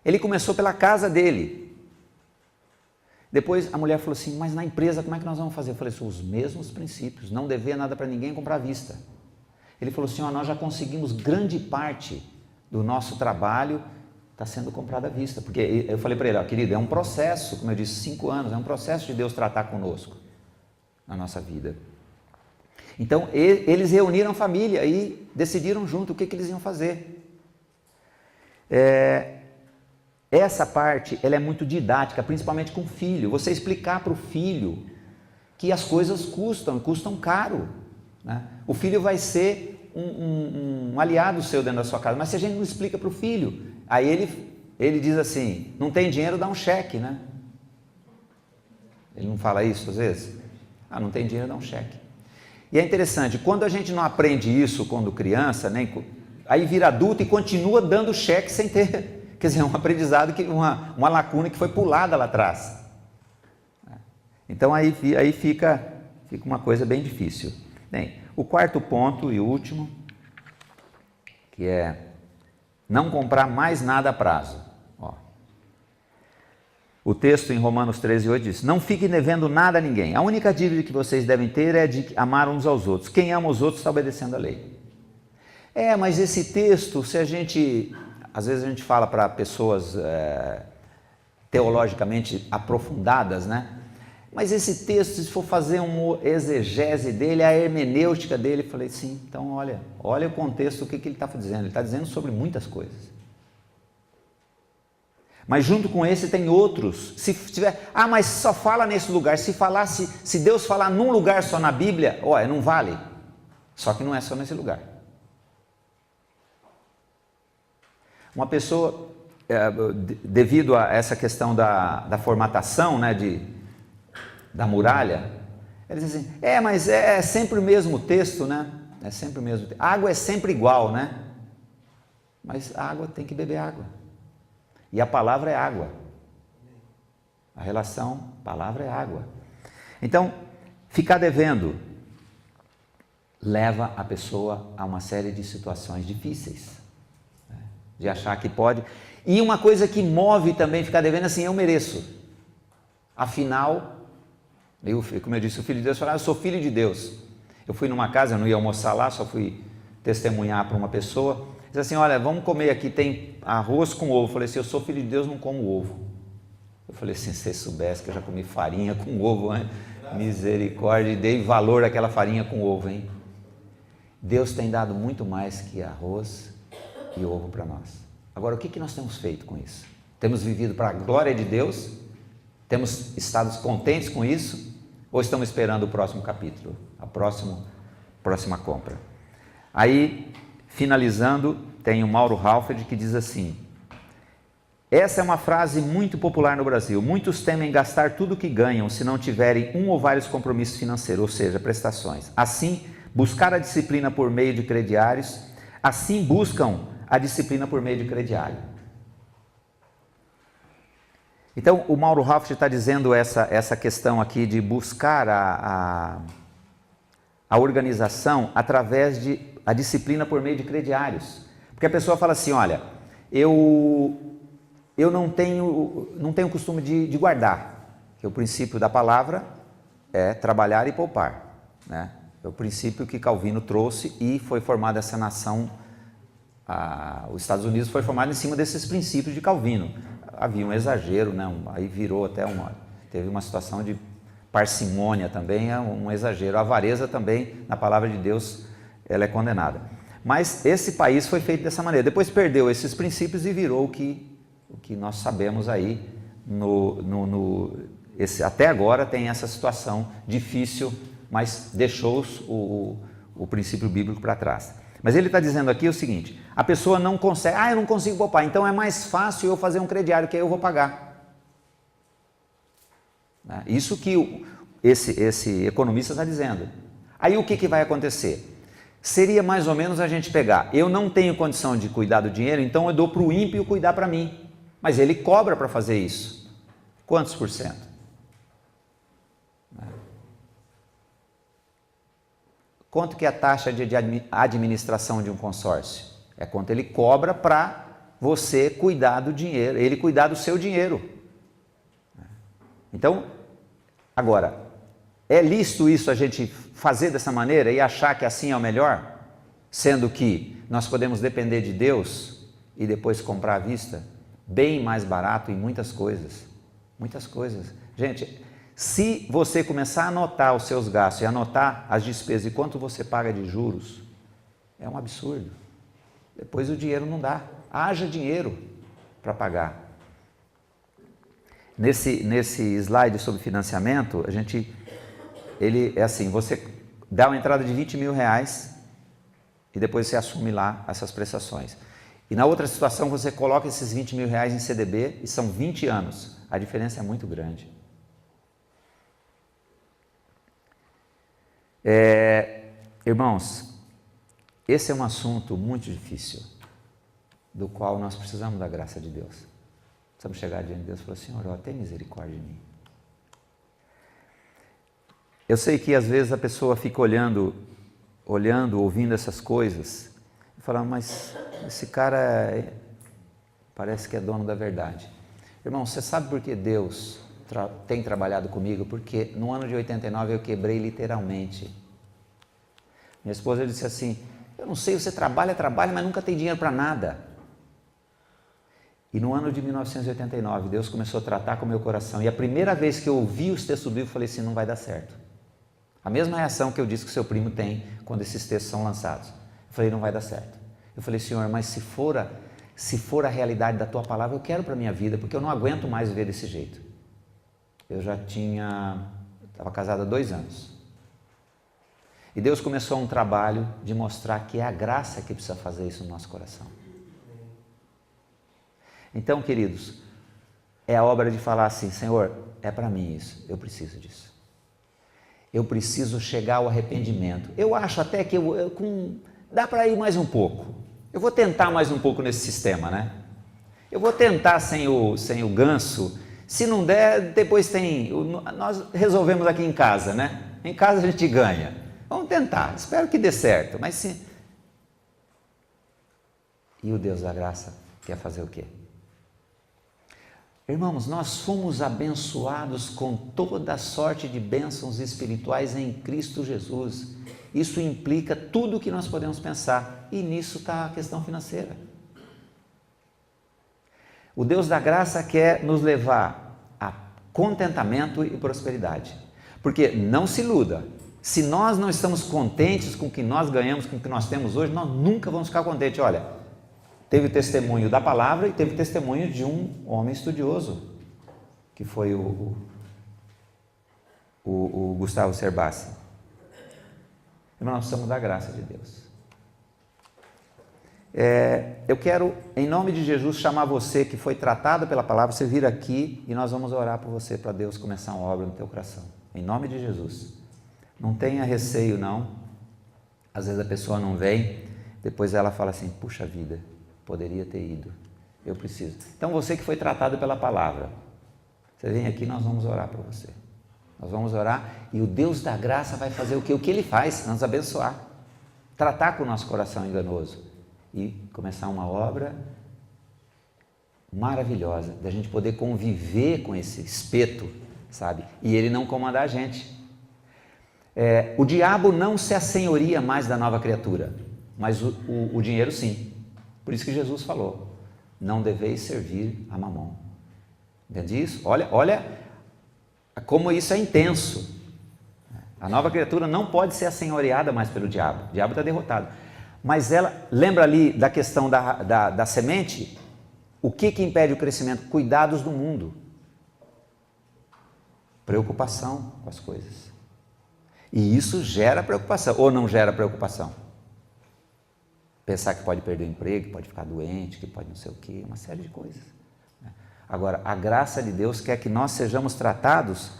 Ele começou pela casa dele. Depois a mulher falou assim, mas na empresa como é que nós vamos fazer? Eu falei, são os mesmos princípios, não dever nada para ninguém, comprar à vista. Ele falou assim, nós já conseguimos grande parte do nosso trabalho, está sendo comprado à vista. Porque eu falei para ele, querido, é um processo, como eu disse, 5 anos, é um processo de Deus tratar conosco na nossa vida. Então, eles reuniram a família e decidiram junto o que eles iam fazer. Essa parte, ela é muito didática, principalmente com o filho. Você explicar para o filho que as coisas custam caro, né? O filho vai ser um aliado seu dentro da sua casa, mas se a gente não explica para o filho, aí ele diz assim, não tem dinheiro, dá um cheque, né? Ele não fala isso às vezes? Não tem dinheiro, dá um cheque. E é interessante, quando a gente não aprende isso quando criança, aí vira adulto e continua dando cheque sem ter, quer dizer, um aprendizado, uma lacuna que foi pulada lá atrás. Então aí fica uma coisa bem difícil. Bem, o quarto ponto e último, que é não comprar mais nada a prazo. O texto em Romanos 13:8 diz, não fiquem devendo nada a ninguém. A única dívida que vocês devem ter é de amar uns aos outros. Quem ama os outros está obedecendo a lei. Mas esse texto, às vezes a gente fala para pessoas teologicamente aprofundadas, né? Mas esse texto, se for fazer uma exegese dele, a hermenêutica dele, eu falei, sim, então olha o contexto, o que ele está dizendo. Ele está dizendo sobre muitas coisas. Mas junto com esse tem outros. Se tiver, mas só fala nesse lugar. Se Deus falar num lugar só na Bíblia, não vale. Só que não é só nesse lugar. Uma pessoa, devido a essa questão da formatação, né, da muralha, ele diz assim, mas é sempre o mesmo texto, né? É sempre o mesmo texto. A água é sempre igual, né? Mas a água tem que beber água. E a palavra é água. A relação, palavra é água. Então, ficar devendo leva a pessoa a uma série de situações difíceis, né? De achar que pode. E uma coisa que move também ficar devendo assim, eu mereço. Afinal, como eu disse, o Filho de Deus falou, eu sou filho de Deus. Eu fui numa casa, eu não ia almoçar lá, só fui testemunhar para uma pessoa. Diz assim, olha, vamos comer aqui, tem arroz com ovo. Eu falei assim, eu sou filho de Deus, não como ovo. Eu falei assim, se você soubesse que eu já comi farinha com ovo, hein? Misericórdia, e dei valor àquela farinha com ovo, hein? Deus tem dado muito mais que arroz e ovo para nós. Agora, o que nós temos feito com isso? Temos vivido para a glória de Deus? Temos estado contentes com isso? Ou estamos esperando o próximo capítulo, a próxima compra? Aí, finalizando, tem o Mauro Halford que diz assim, essa é uma frase muito popular no Brasil, muitos temem gastar tudo o que ganham se não tiverem um ou vários compromissos financeiros, ou seja, prestações. Assim, buscar a disciplina por meio de crediários, assim buscam a disciplina por meio de crediário. Então, o Mauro Halford está dizendo essa questão aqui de buscar a organização através de a disciplina por meio de crediários. Porque a pessoa fala assim, olha, eu não tenho costume de guardar, que o princípio da palavra é trabalhar e poupar, né? É o princípio que Calvino trouxe e foi formada essa nação, os Estados Unidos foi formado em cima desses princípios de Calvino. Havia um exagero, né? Aí virou até teve uma situação de parcimônia também, é um exagero. A avareza também, na palavra de Deus, ela é condenada. Mas esse país foi feito dessa maneira, depois perdeu esses princípios e virou o que nós sabemos aí, até agora tem essa situação difícil, mas deixou o princípio bíblico para trás. Mas ele está dizendo aqui o seguinte, a pessoa não consegue, eu não consigo poupar, então é mais fácil eu fazer um crediário que aí eu vou pagar. Isso que esse economista está dizendo. Aí o que vai acontecer? Seria mais ou menos a gente pegar, eu não tenho condição de cuidar do dinheiro, então eu dou para o ímpio cuidar para mim. Mas ele cobra para fazer isso. Quantos por cento? Quanto que é a taxa de administração de um consórcio? É quanto ele cobra para você cuidar do dinheiro, ele cuidar do seu dinheiro. Então, agora, é lícito isso a gente fazer dessa maneira e achar que assim é o melhor? Sendo que nós podemos depender de Deus e depois comprar à vista? Bem mais barato em muitas coisas. Muitas coisas. Gente, se você começar a anotar os seus gastos e anotar as despesas e quanto você paga de juros, é um absurdo. Depois o dinheiro não dá. Haja dinheiro para pagar. Nesse slide sobre financiamento, ele é assim, você dá uma entrada de 20 mil reais e depois você assume lá essas prestações. E na outra situação você coloca esses 20 mil reais em CDB e são 20 anos. A diferença é muito grande. Irmãos, esse é um assunto muito difícil, do qual nós precisamos da graça de Deus. Precisamos chegar diante de Deus e falar, Senhor, tem misericórdia de mim. Eu sei que às vezes a pessoa fica olhando, ouvindo essas coisas, e fala, mas esse cara parece que é dono da verdade. Irmão, você sabe por que Deus tem trabalhado comigo? Porque no ano de 89 eu quebrei literalmente. Minha esposa disse assim, eu não sei, você trabalha, mas nunca tem dinheiro para nada. E no ano de 1989, Deus começou a tratar com o meu coração. E a primeira vez que eu ouvi os textos bíblicos, eu falei assim, não vai dar certo. A mesma reação que eu disse que o seu primo tem quando esses textos são lançados. Eu falei, não vai dar certo. Eu falei, Senhor, mas se for a realidade da Tua palavra, eu quero para a minha vida, porque eu não aguento mais viver desse jeito. Eu estava casado há 2 anos. E Deus começou um trabalho de mostrar que é a graça que precisa fazer isso no nosso coração. Então, queridos, é a obra de falar assim, Senhor, é para mim isso, eu preciso disso. Eu preciso chegar ao arrependimento. Eu acho até que dá para ir mais um pouco. Eu vou tentar mais um pouco nesse sistema, né? Eu vou tentar sem o ganso. Se não der, depois nós resolvemos aqui em casa, né? Em casa a gente ganha. Vamos tentar, espero que dê certo. Mas se... E o Deus da graça quer fazer o quê? Irmãos, nós fomos abençoados com toda sorte de bênçãos espirituais em Cristo Jesus. Isso implica tudo o que nós podemos pensar, e nisso está a questão financeira. O Deus da graça quer nos levar a contentamento e prosperidade, porque não se iluda, se nós não estamos contentes com o que nós ganhamos, com o que nós temos hoje, nós nunca vamos ficar contentes. Olha, teve o testemunho da palavra e teve o testemunho de um homem estudioso, que foi o Gustavo Cerbasi. Nós precisamos da graça de Deus. Eu quero, em nome de Jesus, chamar você que foi tratado pela palavra, você vir aqui e nós vamos orar por você, para Deus começar uma obra no teu coração. Em nome de Jesus. Não tenha receio, não. Às vezes a pessoa não vem, depois ela fala assim, puxa vida, poderia ter ido, eu preciso. Então você que foi tratado pela palavra, você vem aqui, nós vamos orar por você. Nós vamos orar e o Deus da graça vai fazer o quê? O que Ele faz? Nos abençoar. Tratar com o nosso coração enganoso e começar uma obra maravilhosa, da gente poder conviver com esse espeto, sabe? E ele não comandar a gente. O diabo não se assenhoria mais da nova criatura, mas o dinheiro sim. Por isso que Jesus falou, não deveis servir a Mamon. Entende isso? Olha como isso é intenso. A nova criatura não pode ser assenhoreada mais pelo diabo. O diabo está derrotado. Mas ela, lembra ali da questão da semente? O que impede o crescimento? Cuidados do mundo. Preocupação com as coisas. E isso gera preocupação, ou não gera preocupação? Pensar que pode perder o emprego, que pode ficar doente, que pode não sei o quê, uma série de coisas. Agora, a graça de Deus quer que nós sejamos tratados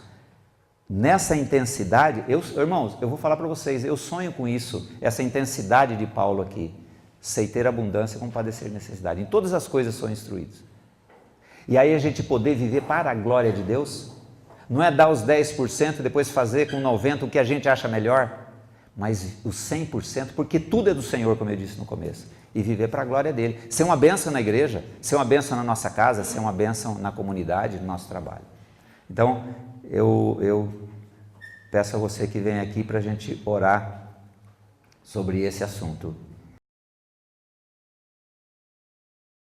nessa intensidade. Irmãos, eu vou falar para vocês, eu sonho com isso, essa intensidade de Paulo aqui. Sei ter abundância como padecer necessidade. Em todas as coisas sou instruído. E aí a gente poder viver para a glória de Deus, não é dar os 10% e depois fazer com 90% o que a gente acha melhor, mas os 100%, porque tudo é do Senhor, como eu disse no começo, e viver para a glória dele. Ser uma bênção na igreja, ser uma bênção na nossa casa, ser uma bênção na comunidade, no nosso trabalho. Então, eu peço a você que venha aqui para a gente orar sobre esse assunto.